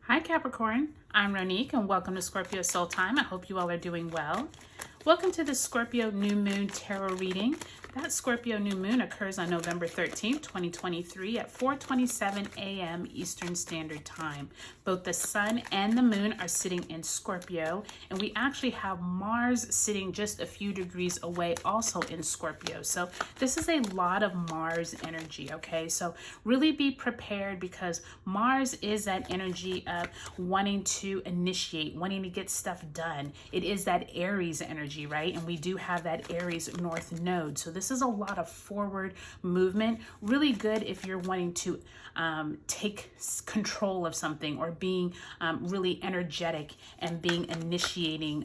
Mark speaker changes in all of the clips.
Speaker 1: Hi Capricorn, I'm Ronique and welcome to Scorpio Soul Time. I hope you all are doing well. Welcome to the Scorpio New Moon Tarot reading. That Scorpio New Moon occurs on November 13th, 2023 at 4:27 a.m. Eastern Standard Time. Both the Sun and the Moon are sitting in Scorpio, and we actually have Mars sitting just a few degrees away also in Scorpio. So this is a lot of Mars energy, okay? So really be prepared because Mars is that energy of wanting to initiate, wanting to get stuff done. It is that Aries energy, right? And we do have that Aries North Node. So this is a lot of forward movement. Really good if you're wanting to take control of something or being really energetic and being initiating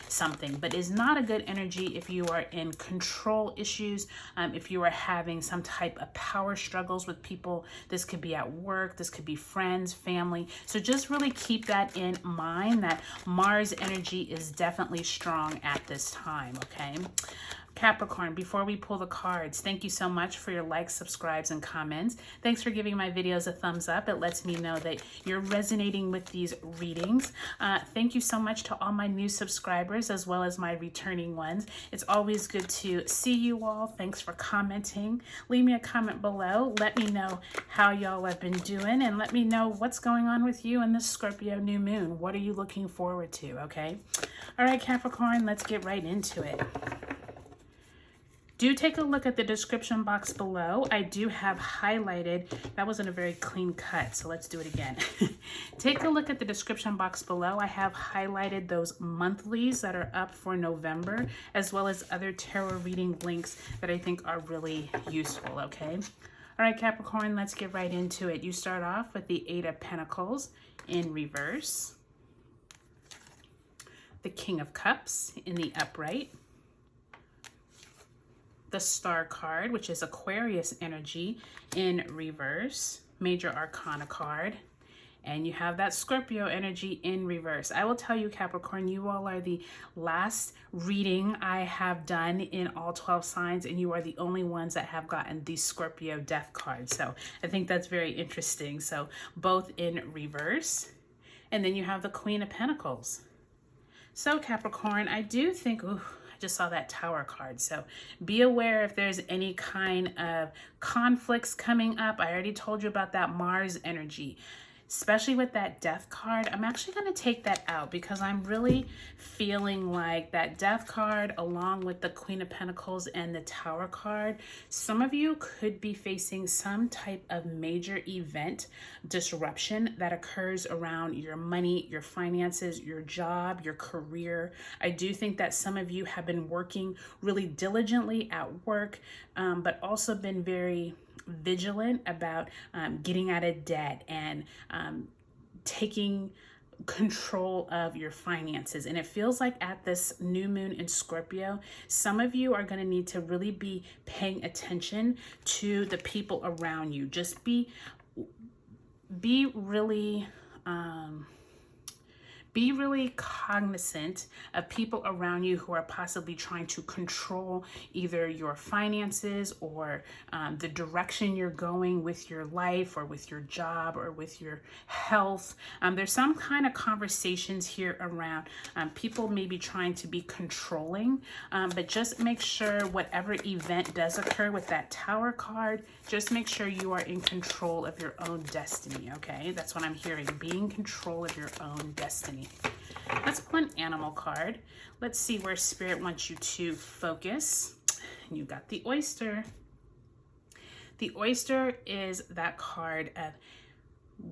Speaker 1: something. But is not a good energy if you are in control issues, if you are having some type of power struggles with people. This could be at work, this could be friends, family. So just really keep that in mind, that Mars energy is definitely strong at this time, okay? Capricorn, before we pull the cards, thank you so much for your likes, subscribes, and comments. Thanks for giving my videos a thumbs up. It lets me know that you're resonating with these readings. Thank you so much to all my new subscribers as well as my returning ones. It's always good to see you all. Thanks for commenting. Leave me a comment below. Let me know how y'all have been doing and let me know what's going on with you in this Scorpio new moon. What are you looking forward to, okay? All right, Capricorn, let's get right into it. Do take a look at the description box below. I do have highlighted, that wasn't a very clean cut, so let's do it again. Take a look at the description box below. I have highlighted those monthlies that are up for November, as well as other tarot reading links that I think are really useful, okay? All right, Capricorn, let's get right into it. You start off with the Eight of Pentacles in reverse, the King of Cups in the upright, the Star card, which is Aquarius energy in reverse, Major Arcana card, and you have that Scorpio energy in reverse. I will tell you, Capricorn, you all are the last reading I have done in all 12 signs, and you are the only ones that have gotten the Scorpio death card. So I think that's very interesting. So both in reverse, and then you have the Queen of Pentacles. So Capricorn, I do think, ooh, just saw that Tower card. So be aware if there's any kind of conflicts coming up. I already told you about that Mars energy, especially with that Death card. I'm actually going to take that out because I'm really feeling like that Death card along with the Queen of Pentacles and the Tower card, some of you could be facing some type of major event disruption that occurs around your money, your finances, your job, your career. I do think that some of you have been working really diligently at work, but also been very vigilant about getting out of debt and taking control of your finances. And it feels like at this new moon in Scorpio, some of you are going to need to really be paying attention to the people around you. Just be really cognizant of people around you who are possibly trying to control either your finances or the direction you're going with your life or with your job or with your health. There's some kind of conversations here around people maybe trying to be controlling, but just make sure whatever event does occur with that Tower card, just make sure you are in control of your own destiny, okay? That's what I'm hearing, be in control of your own destiny. Let's pull an animal card. Let's see where Spirit wants you to focus. You got the Oyster. The Oyster is that card of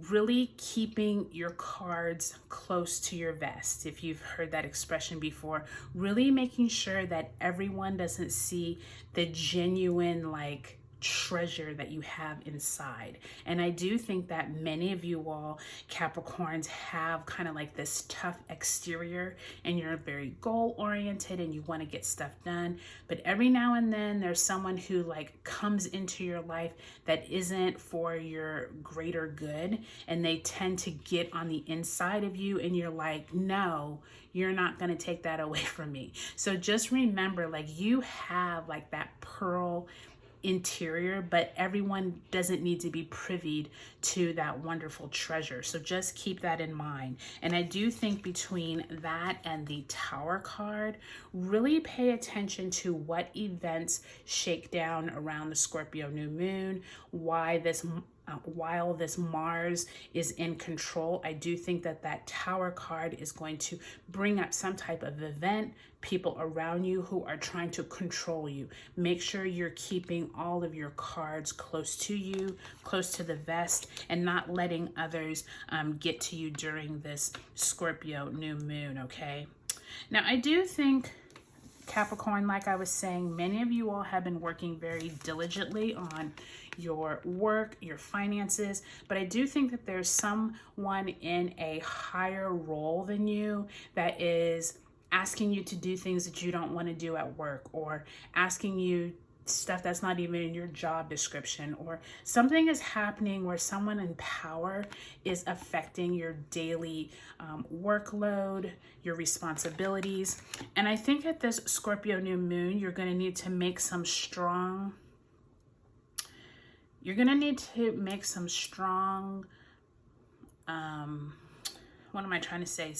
Speaker 1: really keeping your cards close to your vest. If you've heard that expression before, really making sure that everyone doesn't see the genuine, like, treasure that you have inside. And I do think that many of you all Capricorns have kind of like this tough exterior and you're very goal oriented and you want to get stuff done, but every now and then there's someone who like comes into your life that isn't for your greater good, and they tend to get on the inside of you and you're like, no, you're not going to take that away from me. So just remember, like, you have like that pearl interior, but everyone doesn't need to be privy to that wonderful treasure. So just keep that in mind. And I do think between that and the Tower card, really pay attention to what events shake down around the Scorpio new moon, while this Mars is in control. I do think that that Tower card is going to bring up some type of event, people around you who are trying to control you. Make sure you're keeping all of your cards close to you, close to the vest, and not letting others get to you during this Scorpio new moon, okay? Now, I do think, Capricorn, like I was saying, many of you all have been working very diligently on your work, your finances, but I do think that there's someone in a higher role than you that is asking you to do things that you don't want to do at work, or asking you stuff that's not even in your job description, or something is happening where someone in power is affecting your daily workload, your responsibilities. And I think at this Scorpio new moon, you're going to need to make some strong, what am I trying to say?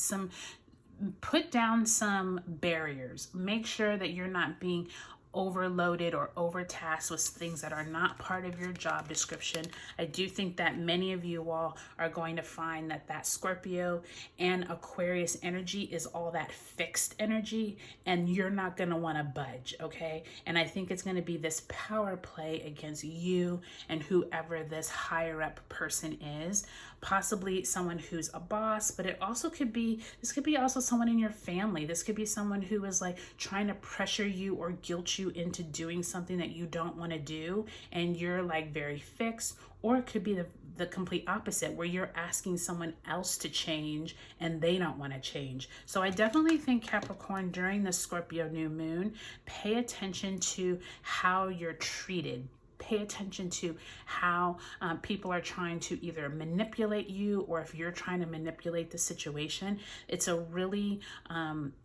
Speaker 1: Put down some barriers. Make sure that you're not being overloaded or overtasked with things that are not part of your job description. I do think that many of you all are going to find that that Scorpio and Aquarius energy is all that fixed energy, and you're not going to want to budge, okay? And I think it's going to be this power play against you and whoever this higher up person is, possibly someone who's a boss, but this could be also someone in your family. This could be someone who is like trying to pressure you or guilt you into doing something that you don't want to do, and you're like very fixed. Or it could be the complete opposite, where you're asking someone else to change and they don't want to change. So I definitely think, Capricorn, during the Scorpio new moon, pay attention to how you're treated. Pay attention to how people are trying to either manipulate you, or if you're trying to manipulate the situation. It's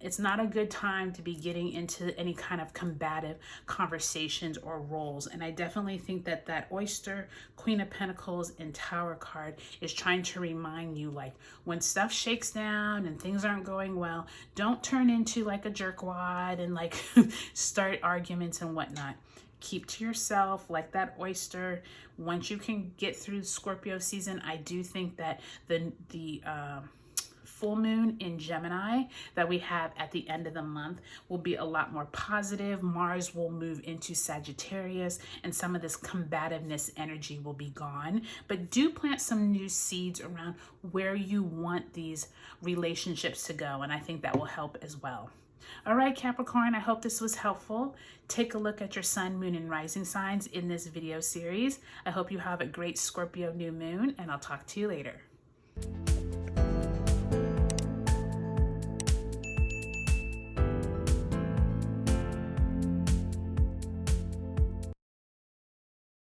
Speaker 1: it's not a good time to be getting into any kind of combative conversations or roles. And I definitely think that that Oyster, Queen of Pentacles, and Tower card is trying to remind you, like, when stuff shakes down and things aren't going well, don't turn into like a jerkwad and like start arguments and whatnot. Keep to yourself like that oyster. Once you can get through Scorpio season, I do think that the full moon in Gemini that we have at the end of the month will be a lot more positive. Mars will move into Sagittarius, and some of this combativeness energy will be gone. But do plant some new seeds around where you want these relationships to go, and I think that will help as well. All right, Capricorn, I hope this was helpful. Take a look at your sun, moon, and rising signs in this video series. I hope you have a great Scorpio new moon, and I'll talk to you later.